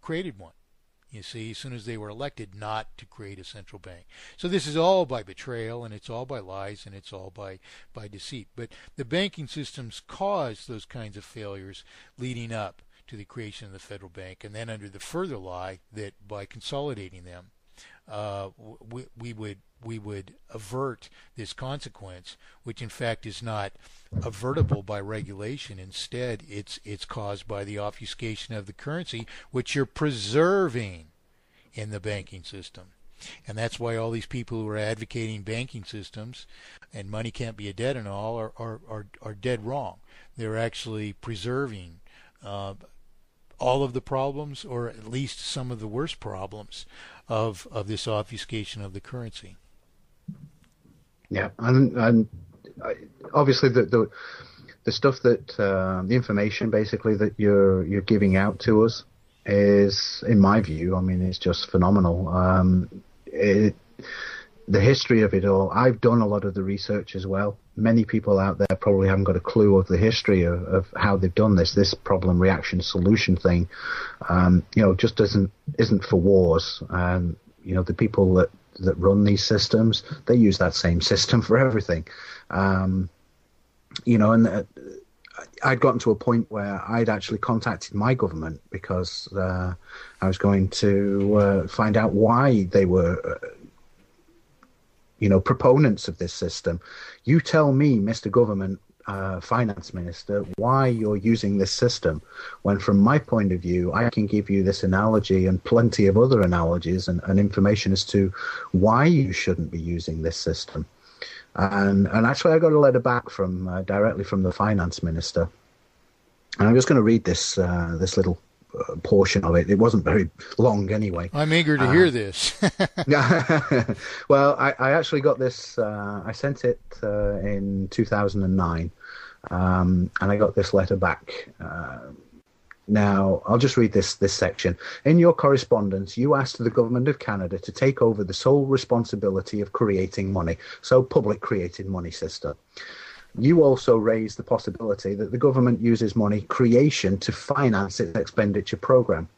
created one. You see, as soon as they were elected, not to create a central bank. So this is all by betrayal, and it's all by lies, and it's all by deceit. But the banking systems caused those kinds of failures leading up to the creation of the federal bank, and then under the further lie that by consolidating them, we would avert this consequence, which in fact is not avertible by regulation. Instead, it's caused by the obfuscation of the currency, which you're preserving in the banking system. And that's why all these people who are advocating banking systems and money can't be a debt and all are dead wrong. They're actually preserving all of the problems, or at least some of the worst problems of this obfuscation of the currency. Yeah, and obviously the stuff that the information basically that you're giving out to us is, in my view, I mean, it's just phenomenal. The history of it all, I've done a lot of the research as well. Many people out there probably haven't got a clue of the history of how they've done this problem reaction solution thing. Just isn't for wars. The people that run these systems, they use that same system for everything. And I'd gotten to a point where I'd actually contacted my government because I was going to find out why they were proponents of this system. You tell me, Mr. Government, Finance Minister, why you're using this system, when from my point of view, I can give you this analogy and plenty of other analogies and information as to why you shouldn't be using this system. And actually, I got a letter back from directly from the Finance Minister. And I'm just going to read this little portion of it. It wasn't very long anyway. I'm eager to hear this. Well, I actually got this, I sent it in 2009, and I got this letter back. Now, I'll just read this section. In your correspondence, you asked the Government of Canada to take over the sole responsibility of creating money, so public created money system. You also raised the possibility that the government uses money creation to finance its expenditure program.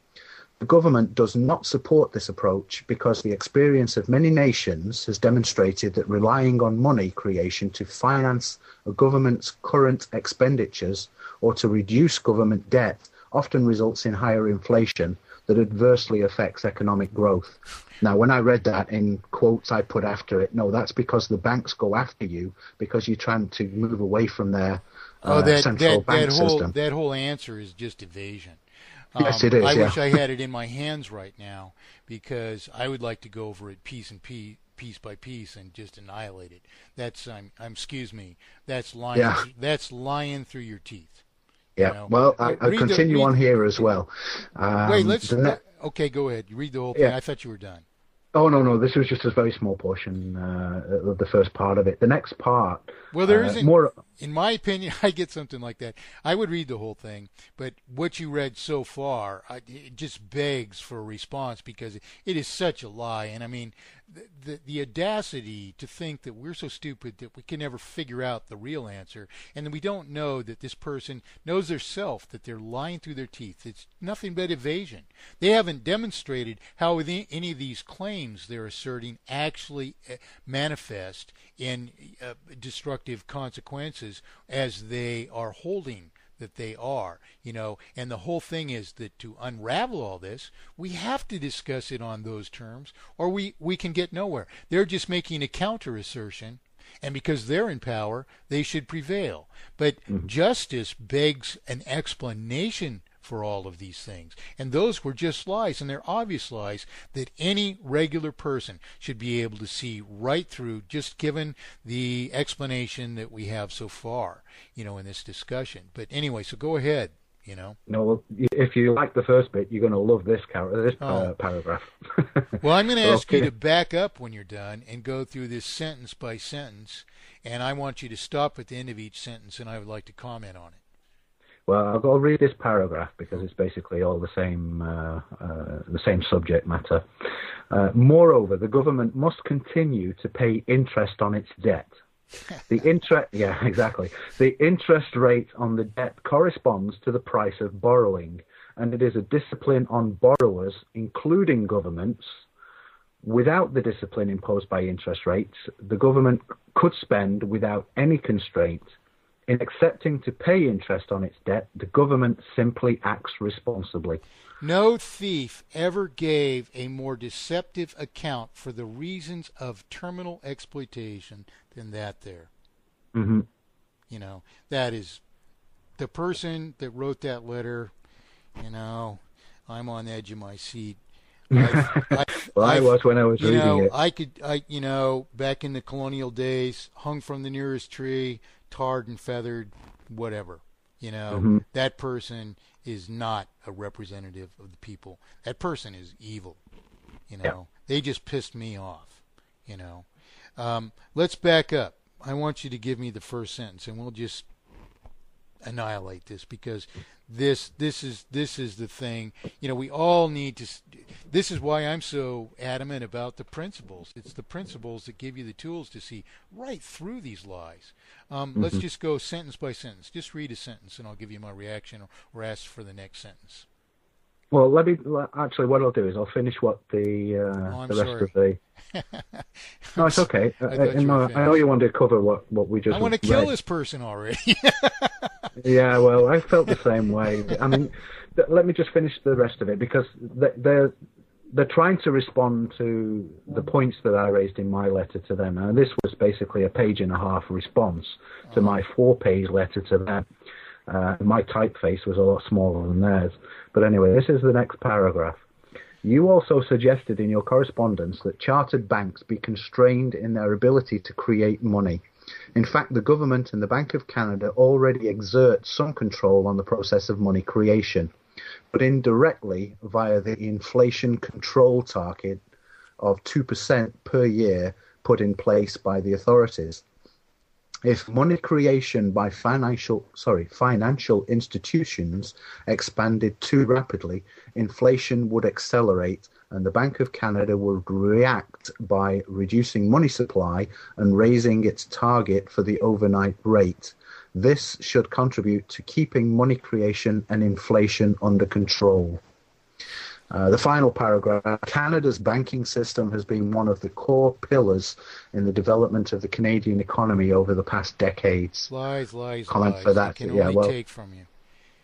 The government does not support this approach because the experience of many nations has demonstrated that relying on money creation to finance a government's current expenditures or to reduce government debt often results in higher inflation that adversely affects economic growth. Now, when I read that in quotes I put after it, no, that's because the banks go after you because you're trying to move away from their central bank system. That whole answer is just evasion. Yes, it is. I wish I had it in my hands right now because I would like to go over it piece by piece and just annihilate it. That's excuse me. That's lying. Yeah. That's lying through your teeth. Yeah. Well, I'll continue on here as well. Wait, okay, go ahead. You read the whole thing. Yeah. I thought you were done. Oh, no. This was just a very small portion of the first part of it. The next part... Well, there isn't... More, in my opinion, I get something like that. I would read the whole thing, but what you read so far, it just begs for a response because it is such a lie. And, I mean, the audacity to think that we're so stupid that we can never figure out the real answer, and that we don't know that this person knows theirself that they're lying through their teeth. It's nothing but evasion. They haven't demonstrated how any of these claims they're asserting actually manifest in destructive consequences as they are holding that they are, and the whole thing is that to unravel all this, we have to discuss it on those terms, or we can get nowhere. They're just making a counter assertion, and because they're in power, they should prevail. But justice begs an explanation for all of these things, and those were just lies, and they're obvious lies that any regular person should be able to see right through, just given the explanation that we have so far, in this discussion. But anyway, so go ahead. No, well, if you like the first bit, you're going to love this paragraph. Well, I'm going to ask you to back up when you're done and go through this sentence by sentence, and I want you to stop at the end of each sentence, and I would like to comment on it. Well, I'll read this paragraph because it's basically all the same subject matter. Moreover, the government must continue to pay interest on its debt. The interest rate on the debt corresponds to the price of borrowing, and it is a discipline on borrowers, including governments. Without the discipline imposed by interest rates, the government could spend without any constraint. In accepting to pay interest on its debt, the government simply acts responsibly. No thief ever gave a more deceptive account for the reasons of terminal exploitation than that there. Mm-hmm. You know, that is the person that wrote that letter. You know, I'm on the edge of my seat. I was when I was reading it. Back in the colonial days, hung from the nearest tree, tarred and feathered, whatever. That person is not a representative of the people. That person is evil. They just pissed me off. Let's back up. I want you to give me the first sentence, and we'll just annihilate this, because this is the thing. We all need to. This is why I'm so adamant about the principles. It's the principles that give you the tools to see right through these lies. Let's just go sentence by sentence. Just read a sentence, and I'll give you my reaction, or ask for the next sentence. Well, actually, what I'll do is I'll finish what the rest of the. No, it's okay. I know you wanted to cover what we just. I want to kill this person already. Yeah, well, I felt the same way. I mean, let me just finish the rest of it, because they're trying to respond to the points that I raised in my letter to them. And this was basically a 1.5-page response to my 4-page letter to them. My typeface was a lot smaller than theirs. But anyway, this is the next paragraph. You also suggested in your correspondence that chartered banks be constrained in their ability to create money. In fact, the government and the Bank of Canada already exert some control on the process of money creation, but indirectly via the inflation control target of 2% per year put in place by the authorities. If money creation by financial institutions expanded too rapidly, inflation would accelerate, and the Bank of Canada would react by reducing money supply and raising its target for the overnight rate. This should contribute to keeping money creation and inflation under control. The final paragraph, Canada's banking system has been one of the core pillars in the development of the Canadian economy over the past decades. Lies. Comment for that. I can only take from you.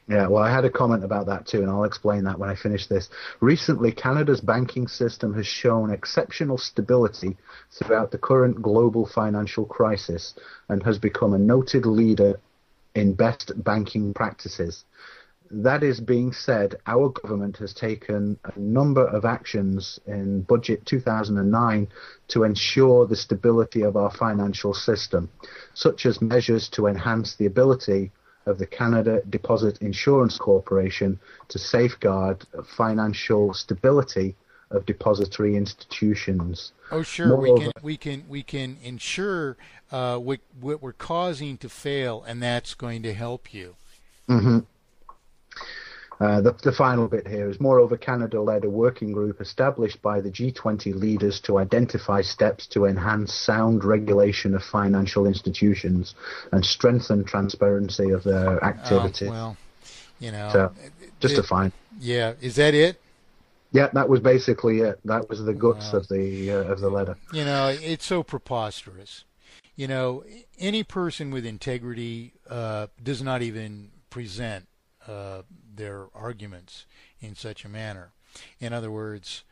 Yeah, well, I had a comment about that too, and I'll explain that when I finish this. Recently, Canada's banking system has shown exceptional stability throughout the current global financial crisis and has become a noted leader in best banking practices. That is being said, our government has taken a number of actions in Budget 2009 to ensure the stability of our financial system, such as measures to enhance the ability of the Canada Deposit Insurance Corporation to safeguard financial stability of depository institutions. Oh, sure. Moreover, we can ensure what we're causing to fail, and that's going to help you. Mm-hmm. The final bit here is, moreover, Canada led a working group established by the G20 leaders to identify steps to enhance sound regulation of financial institutions and strengthen transparency of their activity. So, just a fine. Yeah, is that it? Yeah, that was basically it. That was the guts of the letter. It's so preposterous. Any person with integrity does not even present their arguments in such a manner. In other words,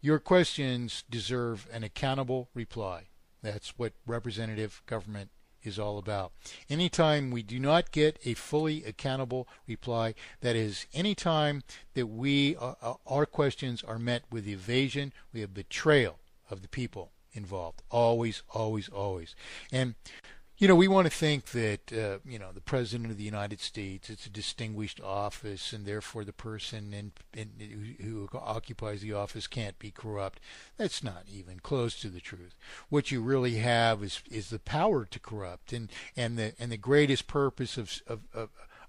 your questions deserve an accountable reply. That's what representative government is all about. Anytime we do not get a fully accountable reply, that is, anytime that our questions are met with evasion, we have betrayal of the people involved. Always. And we want to think that, the President of the United States, it's a distinguished office, and therefore the person who occupies the office can't be corrupt. That's not even close to the truth. What you really have is the power to corrupt, and the greatest purpose of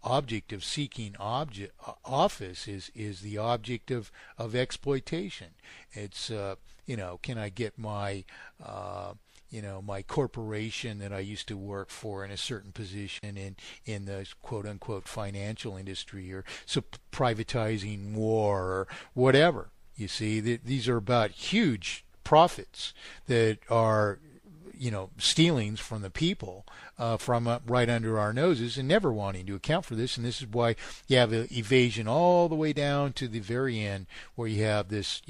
object of seeking office is the object of exploitation. It's can I get my my corporation that I used to work for in a certain position in the quote unquote financial industry, or privatizing war or whatever. You see, these are about huge profits that are stealings from the people, from right under our noses, and never wanting to account for this. And this is why you have evasion all the way down to the very end, where you have this,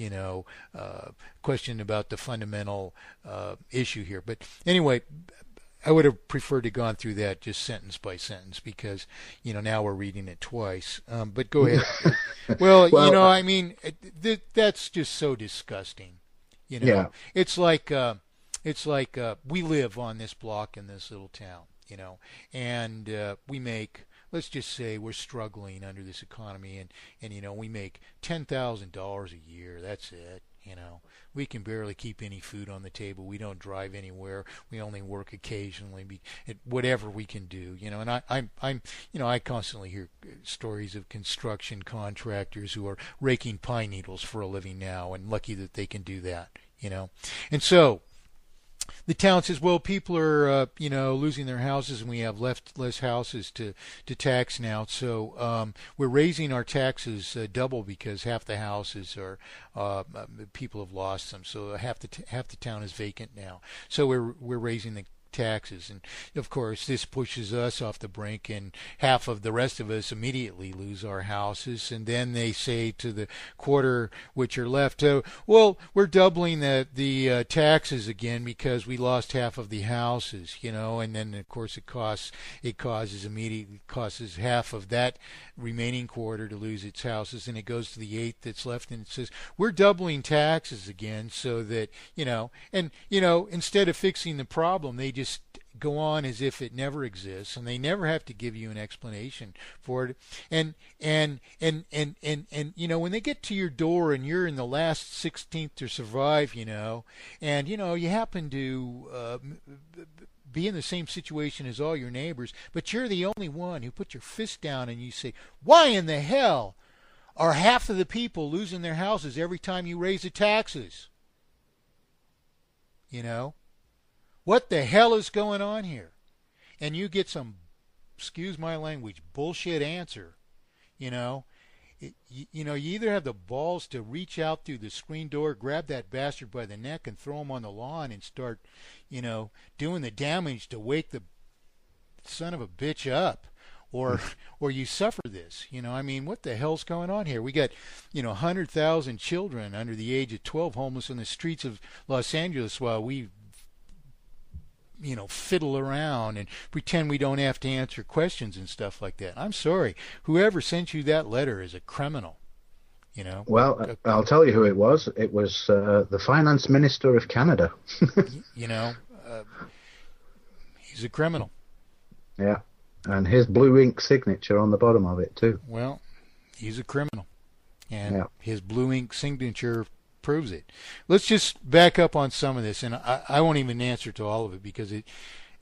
question about the fundamental issue here. But anyway, I would have preferred to gone through that just sentence by sentence, because now we're reading it twice. But go ahead. Well, I mean, that's just so disgusting. Yeah. It's like we live on this block in this little town, and we make, let's just say we're struggling under this economy, and we make $10,000 a year. That's it. We can barely keep any food on the table. We don't drive anywhere. We only work occasionally, whatever we can do. And I constantly hear stories of construction contractors who are raking pine needles for a living now, and lucky that they can do that. And so the town says, well, people are, losing their houses, and we have less houses to tax now. So we're raising our taxes double, because half the houses are people have lost them. So half the town is vacant now. So we're raising the taxes, and of course this pushes us off the brink, and half of the rest of us immediately lose our houses. And then they say to the quarter which are left, well, we're doubling the taxes again because we lost half of the houses, and then of course it causes half of that remaining quarter to lose its houses, and it goes to the eighth that's left, and it says we're doubling taxes again, so that instead of fixing the problem, they just go on as if it never exists, and they never have to give you an explanation for it. And when they get to your door and you're in the last 16th to survive, and you happen to be in the same situation as all your neighbors, but you're the only one who put your fist down and you say, why in the hell are half of the people losing their houses every time you raise the taxes? What the hell is going on here? And you get some, excuse my language, bullshit answer. You either have the balls to reach out through the screen door, grab that bastard by the neck, and throw him on the lawn and start, doing the damage to wake the son of a bitch up, or you suffer this. What the hell's going on here? We got, 100,000 children under the age of 12 homeless on the streets of Los Angeles, while we fiddle around and pretend we don't have to answer questions and stuff like that. I'm sorry. Whoever sent you that letter is a criminal. Well, I'll tell you who it was. It was the finance minister of Canada. He's a criminal. Yeah. And his blue ink signature on the bottom of it, too. Well, he's a criminal. And his blue ink signature proves it. Let's just back up on some of this, and I won't even answer to all of it, because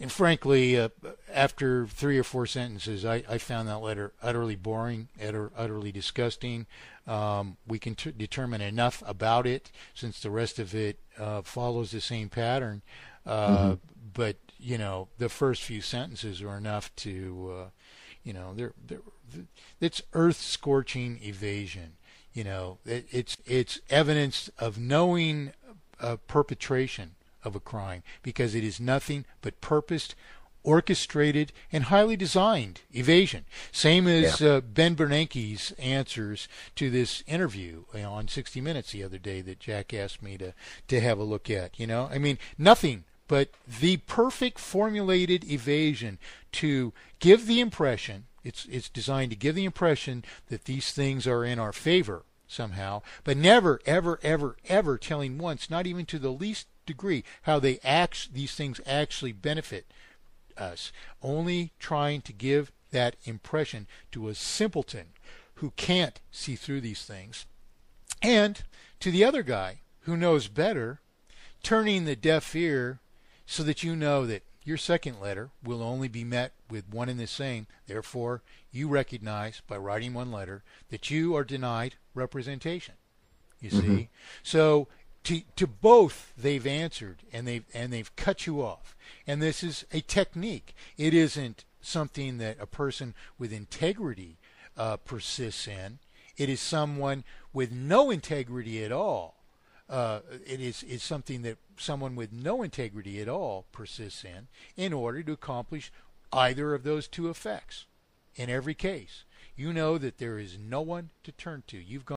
and frankly, after 3 or 4 sentences, I found that letter utterly boring, utterly disgusting. We can determine enough about it, since the rest of it follows the same pattern. But the first few sentences are enough to, it's earth-scorching evasion. It's evidence of knowing perpetration of a crime, because it is nothing but purposed, orchestrated, and highly designed evasion. Same as Ben Bernanke's answers to this interview on 60 Minutes the other day that Jack asked me to have a look at. Nothing but the perfect formulated evasion to give the impression, it's designed to give the impression that these things are in our favor somehow, but never, ever, ever, ever telling once, not even to the least degree, how these things actually benefit us. Only trying to give that impression to a simpleton who can't see through these things, and to the other guy who knows better, turning the deaf ear so that that your second letter will only be met with one and the same. Therefore, you recognize by writing one letter that you are denied representation. You see? So To both they've answered, and they've cut you off. And this is a technique. It isn't something that a person with integrity persists in. It is someone with no integrity at all. It is something that someone with no integrity at all persists in order to accomplish either of those two effects. In every case, you know that there is no one to turn to. You've gone